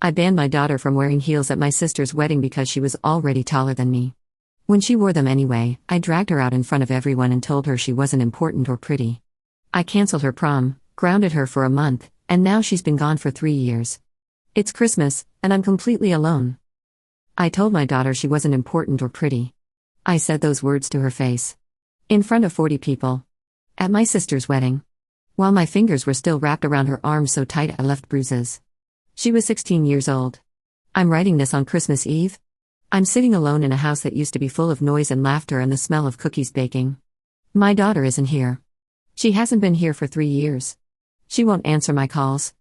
I banned my daughter from wearing heels at my sister's wedding because she was already taller than me. When she wore them anyway, I dragged her out in front of everyone and told her she wasn't important or pretty. I canceled her prom, grounded her for a month, and now she's been gone for 3 years. It's Christmas, and I'm completely alone. I told my daughter she wasn't important or pretty. I said those words to her face. In front of 40 people. At my sister's wedding. While my fingers were still wrapped around her arms so tight I left bruises. She was 16 years old. I'm writing this on Christmas Eve. I'm sitting alone in a house that used to be full of noise and laughter and the smell of cookies baking. My daughter isn't here. She hasn't been here for 3 years. She won't answer my calls.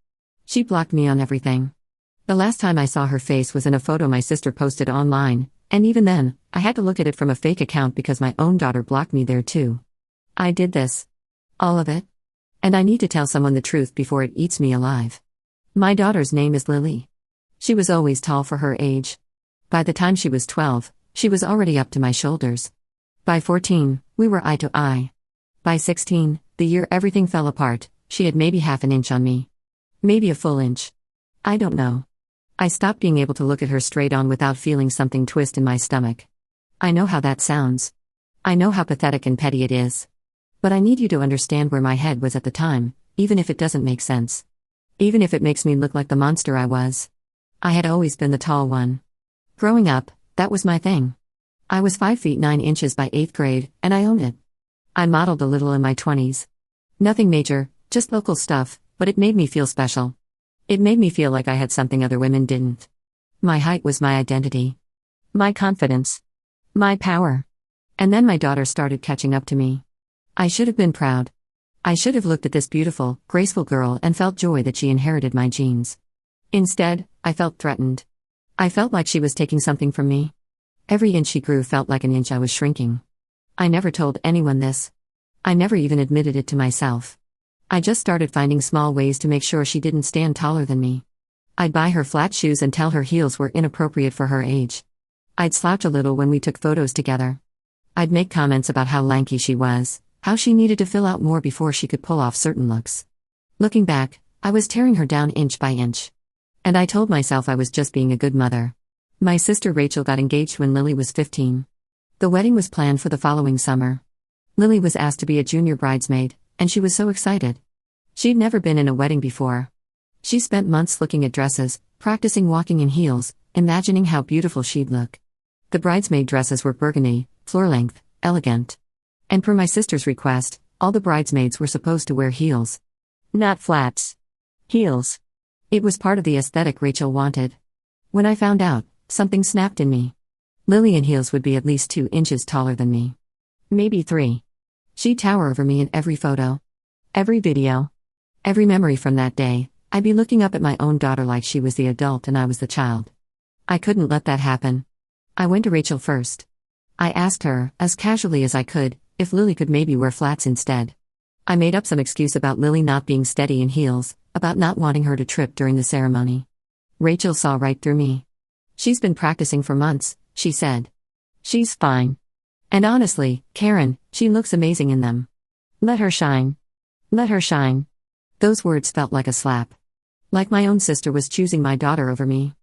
She blocked me on everything. The last time I saw her face was in a photo my sister posted online, and even then, I had to look at it from a fake account because my own daughter blocked me there too. I did this. All of it. And I need to tell someone the truth before it eats me alive. My daughter's name is Lily. She was always tall for her age. By the time she was 12, she was already up to my shoulders. By 14, we were eye to eye. By 16, the year everything fell apart, she had maybe half an inch on me. Maybe a full inch. I don't know. I stopped being able to look at her straight on without feeling something twist in my stomach. I know how that sounds. I know how pathetic and petty it is. But I need you to understand where my head was at the time, even if it doesn't make sense. Even if it makes me look like the monster I was. I had always been the tall one. Growing up, that was my thing. I was 5 feet 9 inches by 8th grade, and I own it. I modeled a little in my 20s. Nothing major, just local stuff, but it made me feel special. It made me feel like I had something other women didn't. My height was my identity. My confidence. My power. And then my daughter started catching up to me. I should have been proud. I should have looked at this beautiful, graceful girl and felt joy that she inherited my genes. Instead, I felt threatened. I felt like she was taking something from me. Every inch she grew felt like an inch I was shrinking. I never told anyone this. I never even admitted it to myself. I just started finding small ways to make sure she didn't stand taller than me. I'd buy her flat shoes and tell her heels were inappropriate for her age. I'd slouch a little when we took photos together. I'd make comments about how lanky she was, how she needed to fill out more before she could pull off certain looks. Looking back, I was tearing her down inch by inch. And I told myself I was just being a good mother. My sister Rachel got engaged when Lily was 15. The wedding was planned for the following summer. Lily was asked to be a junior bridesmaid, and she was so excited. She'd never been in a wedding before. She spent months looking at dresses, practicing walking in heels, imagining how beautiful she'd look. The bridesmaid dresses were burgundy, floor-length, elegant. And per my sister's request, all the bridesmaids were supposed to wear heels. Not flats. Heels. It was part of the aesthetic Rachel wanted. When I found out, something snapped in me. Lily in heels would be at least 2 inches taller than me. Maybe 3. She'd tower over me in every photo. Every video. Every memory from that day, I'd be looking up at my own daughter like she was the adult and I was the child. I couldn't let that happen. I went to Rachel first. I asked her, as casually as I could, if Lily could maybe wear flats instead. I made up some excuse about Lily not being steady in heels, about not wanting her to trip during the ceremony. Rachel saw right through me. She's been practicing for months, she said. She's fine. And honestly, Karen, she looks amazing in them. Let her shine. Let her shine. Those words felt like a slap. Like my own sister was choosing my daughter over me.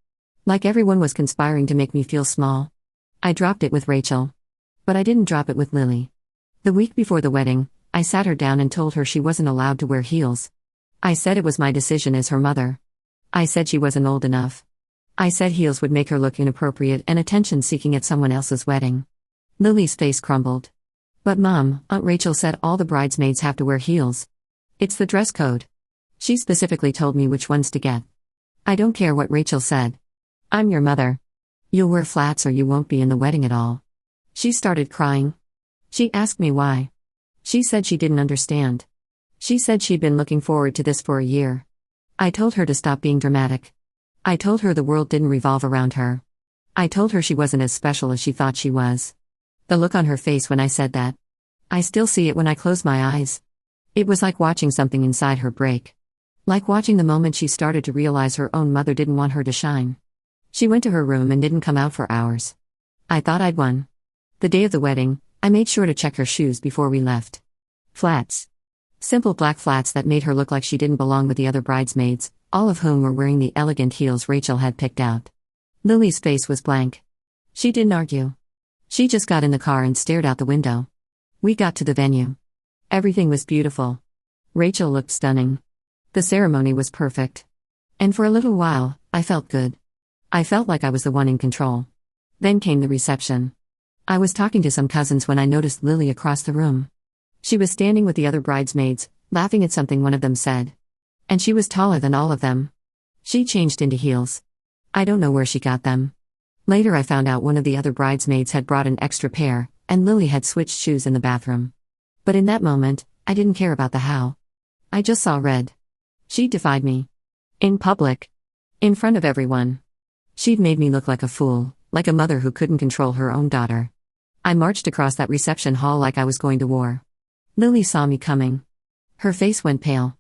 Like everyone was conspiring to make me feel small. I dropped it with Rachel. But I didn't drop it with Lily. The week before the wedding, I sat her down and told her she wasn't allowed to wear heels. I said it was my decision as her mother. I said she wasn't old enough. I said heels would make her look inappropriate and attention-seeking at someone else's wedding. Lily's face crumbled. But Mom, Aunt Rachel said all the bridesmaids have to wear heels. It's the dress code. She specifically told me which ones to get. I don't care what Rachel said. I'm your mother. You'll wear flats or you won't be in the wedding at all. She started crying. She asked me why. She said she didn't understand. She said she'd been looking forward to this for a year. I told her to stop being dramatic. I told her the world didn't revolve around her. I told her she wasn't as special as she thought she was. The look on her face when I said that. I still see it when I close my eyes. It was like watching something inside her break. Like watching the moment she started to realize her own mother didn't want her to shine. She went to her room and didn't come out for hours. I thought I'd won. The day of the wedding, I made sure to check her shoes before we left. Flats. Simple black flats that made her look like she didn't belong with the other bridesmaids, all of whom were wearing the elegant heels Rachel had picked out. Lily's face was blank. She didn't argue. She just got in the car and stared out the window. We got to the venue. Everything was beautiful. Rachel looked stunning. The ceremony was perfect. And for a little while, I felt good. I felt like I was the one in control. Then came the reception. I was talking to some cousins when I noticed Lily across the room. She was standing with the other bridesmaids, laughing at something one of them said. And she was taller than all of them. She changed into heels. I don't know where she got them. Later I found out one of the other bridesmaids had brought an extra pair, and Lily had switched shoes in the bathroom. But in that moment, I didn't care about the how. I just saw red. She defied me. In public. In front of everyone. She'd made me look like a fool, like a mother who couldn't control her own daughter. I marched across that reception hall like I was going to war. Lily saw me coming. Her face went pale.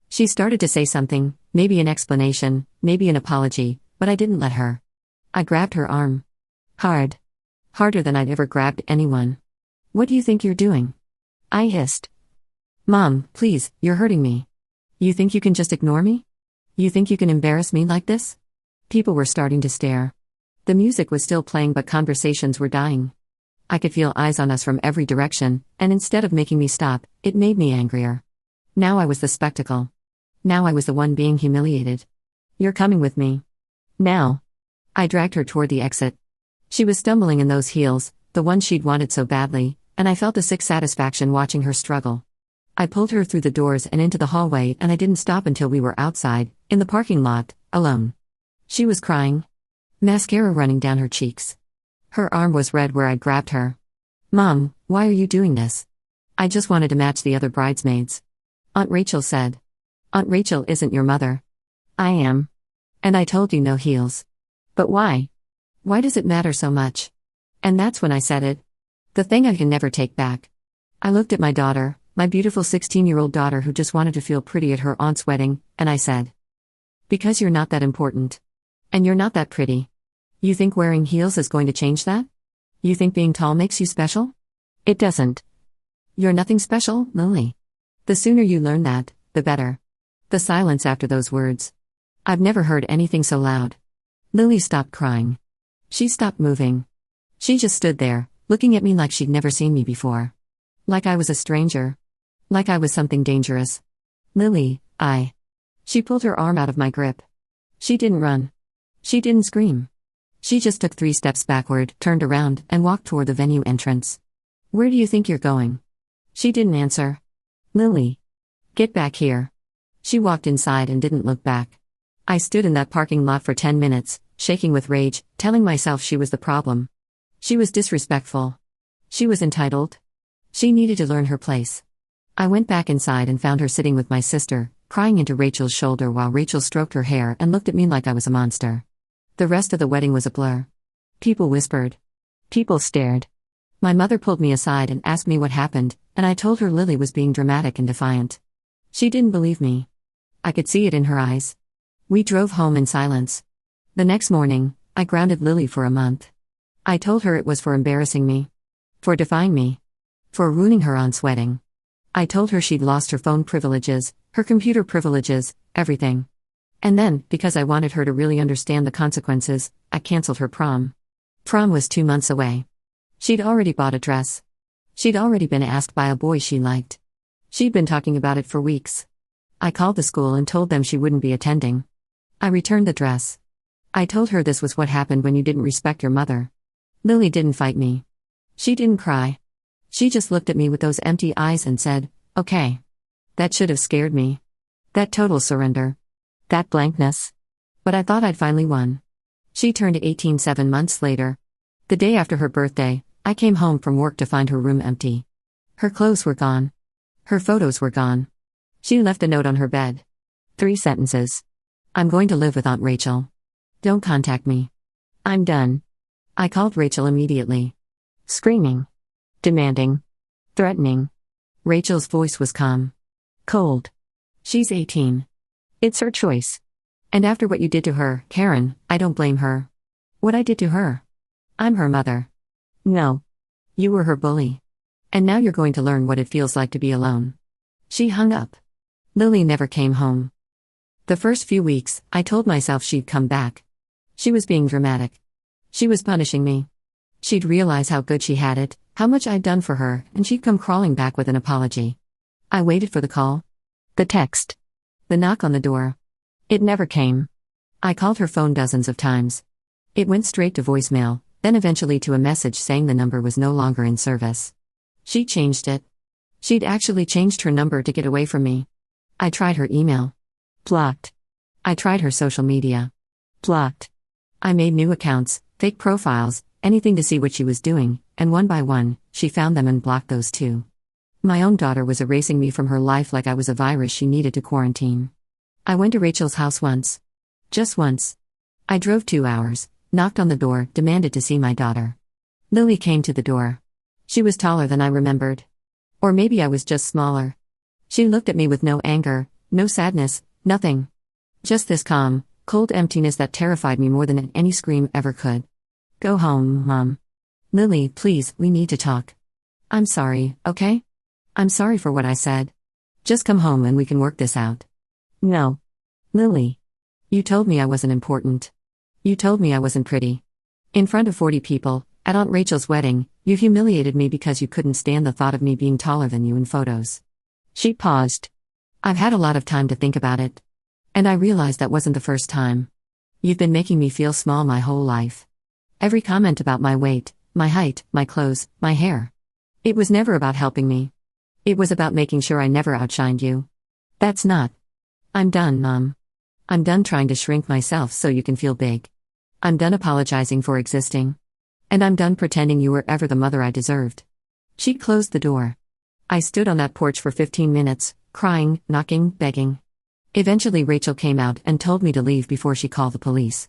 She started to say something, maybe an explanation, maybe an apology, but I didn't let her. I grabbed her arm. Hard. Harder than I'd ever grabbed anyone. What do you think you're doing? I hissed. Mom, please, you're hurting me. You think you can just ignore me? You think you can embarrass me like this? People were starting to stare. The music was still playing but conversations were dying. I could feel eyes on us from every direction, and instead of making me stop, it made me angrier. Now I was the spectacle. Now I was the one being humiliated. You're coming with me. Now. I dragged her toward the exit. She was stumbling in those heels, the ones she'd wanted so badly, and I felt a sick satisfaction watching her struggle. I pulled her through the doors and into the hallway, and I didn't stop until we were outside, in the parking lot, alone. She was crying. Mascara running down her cheeks. Her arm was red where I'd grabbed her. Mom, why are you doing this? I just wanted to match the other bridesmaids. Aunt Rachel said. Aunt Rachel isn't your mother. I am. And I told you no heels. But why? Why does it matter so much? And that's when I said it. The thing I can never take back. I looked at my daughter, my beautiful 16-year-old daughter who just wanted to feel pretty at her aunt's wedding, and I said. Because you're not that important. And you're not that pretty. You think wearing heels is going to change that? You think being tall makes you special? It doesn't. You're nothing special, Lily. The sooner you learn that, the better. The silence after those words. I've never heard anything so loud. Lily stopped crying. She stopped moving. She just stood there, looking at me like she'd never seen me before. Like I was a stranger. Like I was something dangerous. Lily, She pulled her arm out of my grip. She didn't run. She didn't scream. She just took 3 steps backward, turned around, and walked toward the venue entrance. Where do you think you're going? She didn't answer. Lily. Get back here. She walked inside and didn't look back. I stood in that parking lot for 10 minutes, shaking with rage, telling myself she was the problem. She was disrespectful. She was entitled. She needed to learn her place. I went back inside and found her sitting with my sister, crying into Rachel's shoulder while Rachel stroked her hair and looked at me like I was a monster. The rest of the wedding was a blur. People whispered. People stared. My mother pulled me aside and asked me what happened, and I told her Lily was being dramatic and defiant. She didn't believe me. I could see it in her eyes. We drove home in silence. The next morning, I grounded Lily for a month. I told her it was for embarrassing me. For defying me. For ruining her aunt's wedding. I told her she'd lost her phone privileges, her computer privileges, everything. And then, because I wanted her to really understand the consequences, I canceled her prom. Prom was 2 months away. She'd already bought a dress. She'd already been asked by a boy she liked. She'd been talking about it for weeks. I called the school and told them she wouldn't be attending. I returned the dress. I told her this was what happened when you didn't respect your mother. Lily didn't fight me. She didn't cry. She just looked at me with those empty eyes and said, okay. That should have scared me. That total surrender. That blankness. But I thought I'd finally won. She turned 18 7 months later. The day after her birthday, I came home from work to find her room empty. Her clothes were gone. Her photos were gone. She left a note on her bed. 3 sentences. I'm going to live with Aunt Rachel. Don't contact me. I'm done. I called Rachel immediately. Screaming. Demanding. Threatening. Rachel's voice was calm. Cold. She's 18. It's her choice. And after what you did to her, Karen, I don't blame her. What I did to her? I'm her mother. No. You were her bully. And now you're going to learn what it feels like to be alone. She hung up. Lily never came home. The first few weeks, I told myself she'd come back. She was being dramatic. She was punishing me. She'd realize how good she had it, how much I'd done for her, and she'd come crawling back with an apology. I waited for the call. The text. The knock on the door. It never came. I called her phone dozens of times. It went straight to voicemail, then eventually to a message saying the number was no longer in service. She changed it. She'd actually changed her number to get away from me. I tried her email. Blocked. I tried her social media. Blocked. I made new accounts, fake profiles, anything to see what she was doing, and one by one, she found them and blocked those too. My own daughter was erasing me from her life like I was a virus she needed to quarantine. I went to Rachel's house once. Just once. I drove 2 hours, knocked on the door, demanded to see my daughter. Lily came to the door. She was taller than I remembered. Or maybe I was just smaller. She looked at me with no anger, no sadness, nothing. Just this calm, cold emptiness that terrified me more than any scream ever could. Go home, Mom. Lily, please, we need to talk. I'm sorry, okay? I'm sorry for what I said. Just come home and we can work this out. No. Lily. You told me I wasn't important. You told me I wasn't pretty. In front of 40 people, at Aunt Rachel's wedding, you humiliated me because you couldn't stand the thought of me being taller than you in photos. She paused. I've had a lot of time to think about it. And I realized that wasn't the first time. You've been making me feel small my whole life. Every comment about my weight, my height, my clothes, my hair. It was never about helping me. It was about making sure I never outshined you. That's not. I'm done, Mom. I'm done trying to shrink myself so you can feel big. I'm done apologizing for existing. And I'm done pretending you were ever the mother I deserved. She closed the door. I stood on that porch for 15 minutes, crying, knocking, begging. Eventually Rachel came out and told me to leave before she called the police.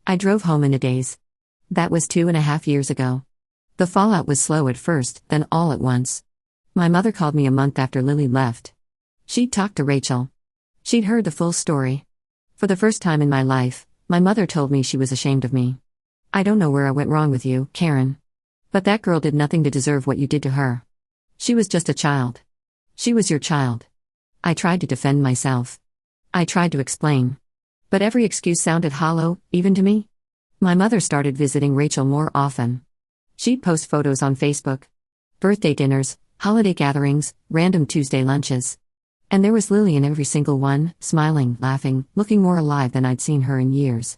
I drove home in a daze. That was 2.5 years ago. The fallout was slow at first, then all at once. My mother called me a month after Lily left. She'd talked to Rachel. She'd heard the full story. For the first time in my life, my mother told me she was ashamed of me. I don't know where I went wrong with you, Karen. But that girl did nothing to deserve what you did to her. She was just a child. She was your child. I tried to defend myself. I tried to explain. But every excuse sounded hollow, even to me. My mother started visiting Rachel more often. She'd post photos on Facebook. Birthday dinners, holiday gatherings, random Tuesday lunches. And there was Lily in every single one, smiling, laughing, looking more alive than I'd seen her in years.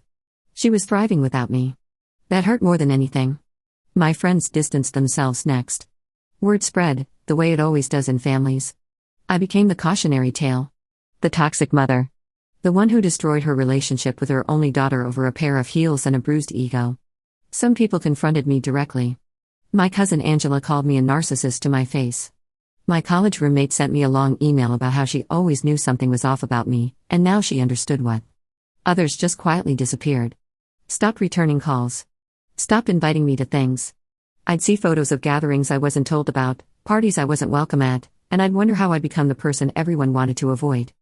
She was thriving without me. That hurt more than anything. My friends distanced themselves next. Word spread, the way it always does in families. I became the cautionary tale. The toxic mother. The one who destroyed her relationship with her only daughter over a pair of heels and a bruised ego. Some people confronted me directly. My cousin Angela called me a narcissist to my face. My college roommate sent me a long email about how she always knew something was off about me, and now she understood what. Others just quietly disappeared. Stopped returning calls. Stopped inviting me to things. I'd see photos of gatherings I wasn't told about, parties I wasn't welcome at, and I'd wonder how I'd become the person everyone wanted to avoid.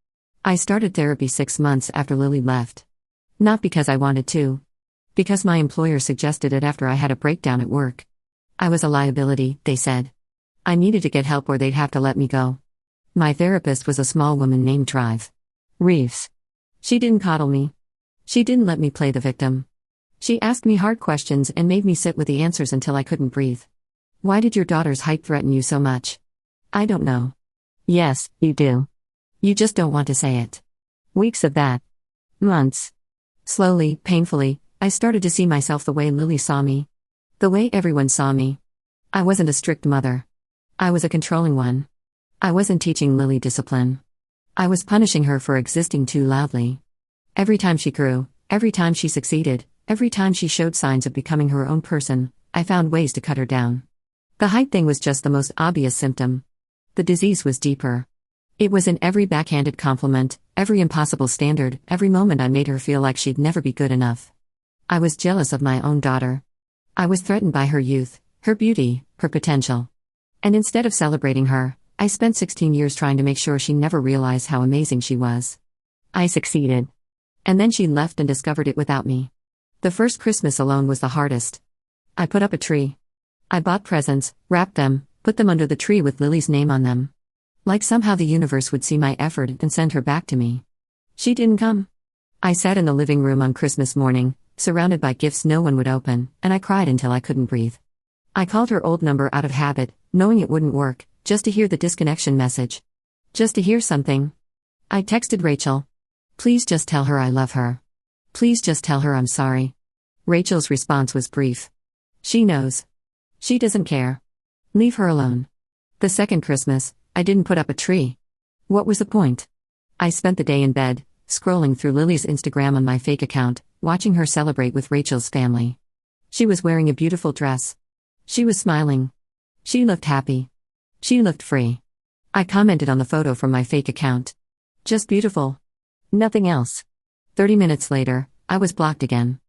I started therapy 6 months after Lily left. Not because I wanted to. Because my employer suggested it after I had a breakdown at work. I was a liability, they said. I needed to get help or they'd have to let me go. My therapist was a small woman named Reeves. She didn't coddle me. She didn't let me play the victim. She asked me hard questions and made me sit with the answers until I couldn't breathe. Why did your daughter's height threaten you so much? I don't know. Yes, you do. You just don't want to say it. Weeks of that. Months. Slowly, painfully, I started to see myself the way Lily saw me. The way everyone saw me. I wasn't a strict mother. I was a controlling one. I wasn't teaching Lily discipline. I was punishing her for existing too loudly. Every time she grew, every time she succeeded, every time she showed signs of becoming her own person, I found ways to cut her down. The height thing was just the most obvious symptom. The disease was deeper. It was in every backhanded compliment, every impossible standard, every moment I made her feel like she'd never be good enough. I was jealous of my own daughter. I was threatened by her youth, her beauty, her potential. And instead of celebrating her, I spent 16 years trying to make sure she never realized how amazing she was. I succeeded. And then she left and discovered it without me. The first Christmas alone was the hardest. I put up a tree. I bought presents, wrapped them, put them under the tree with Lily's name on them. Like somehow the universe would see my effort and send her back to me. She didn't come. I sat in the living room on Christmas morning, surrounded by gifts no one would open, and I cried until I couldn't breathe. I called her old number out of habit, knowing it wouldn't work, just to hear the disconnection message. Just to hear something. I texted Rachel. Please just tell her I love her. Please just tell her I'm sorry. Rachel's response was brief. She knows. She doesn't care. Leave her alone. The second Christmas, I didn't put up a tree. What was the point? I spent the day in bed, scrolling through Lily's Instagram on my fake account, watching her celebrate with Rachel's family. She was wearing a beautiful dress. She was smiling. She looked happy. She looked free. I commented on the photo from my fake account. Just beautiful. Nothing else. 30 minutes later, I was blocked again.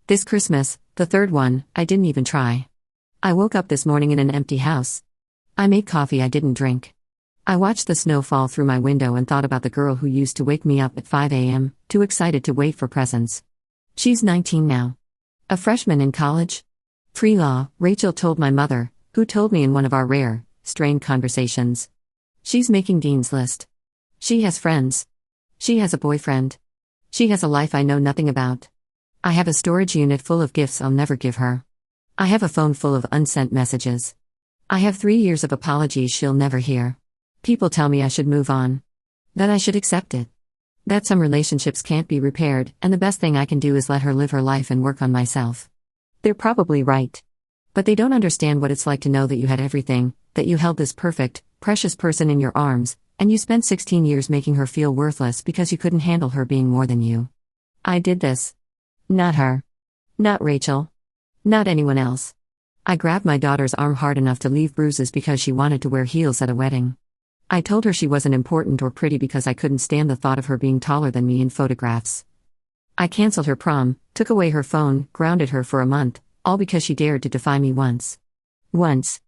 This Christmas, the third one, I didn't even try. I woke up this morning in an empty house. I made coffee I didn't drink. I watched the snow fall through my window and thought about the girl who used to wake me up at 5 a.m., too excited to wait for presents. She's 19 now. A freshman in college? Pre-law, Rachel told my mother, who told me in one of our rare, strained conversations. She's making Dean's List. She has friends. She has a boyfriend. She has a life I know nothing about. I have a storage unit full of gifts I'll never give her. I have a phone full of unsent messages. I have 3 years of apologies she'll never hear. People tell me I should move on. That I should accept it. That some relationships can't be repaired, and the best thing I can do is let her live her life and work on myself. They're probably right. But they don't understand what it's like to know that you had everything, that you held this perfect, precious person in your arms, and you spent 16 years making her feel worthless because you couldn't handle her being more than you. I did this. Not her. Not Rachel. Not anyone else. I grabbed my daughter's arm hard enough to leave bruises because she wanted to wear heels at a wedding. I told her she wasn't important or pretty because I couldn't stand the thought of her being taller than me in photographs. I canceled her prom, took away her phone, grounded her for a month, all because she dared to defy me once. Once.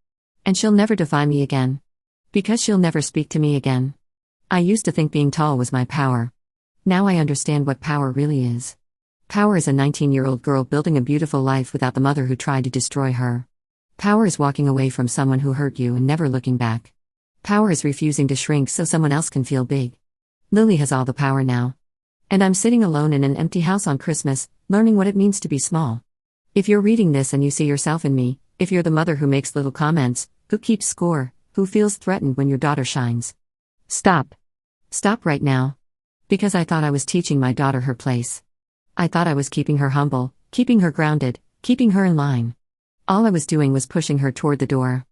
And she'll never defy me again. Because she'll never speak to me again. I used to think being tall was my power. Now I understand what power really is. Power is a 19-year-old girl building a beautiful life without the mother who tried to destroy her. Power is walking away from someone who hurt you and never looking back. Power is refusing to shrink so someone else can feel big. Lily has all the power now. And I'm sitting alone in an empty house on Christmas, learning what it means to be small. If you're reading this and you see yourself in me, if you're the mother who makes little comments, who keeps score, who feels threatened when your daughter shines. Stop. Stop right now. Because I thought I was teaching my daughter her place. I thought I was keeping her humble, keeping her grounded, keeping her in line. All I was doing was pushing her toward the door.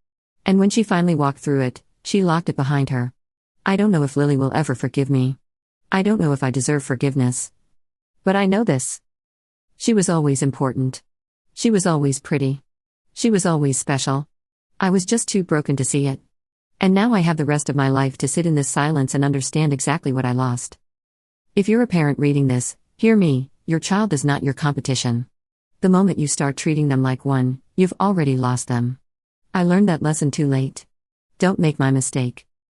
And when she finally walked through it, she locked it behind her. I don't know if Lily will ever forgive me. I don't know if I deserve forgiveness. But I know this. She was always important. She was always pretty. She was always special. I was just too broken to see it. And now I have the rest of my life to sit in this silence and understand exactly what I lost. If you're a parent reading this, hear me, your child is not your competition. The moment you start treating them like one, you've already lost them. I learned that lesson too late. Don't make my mistake.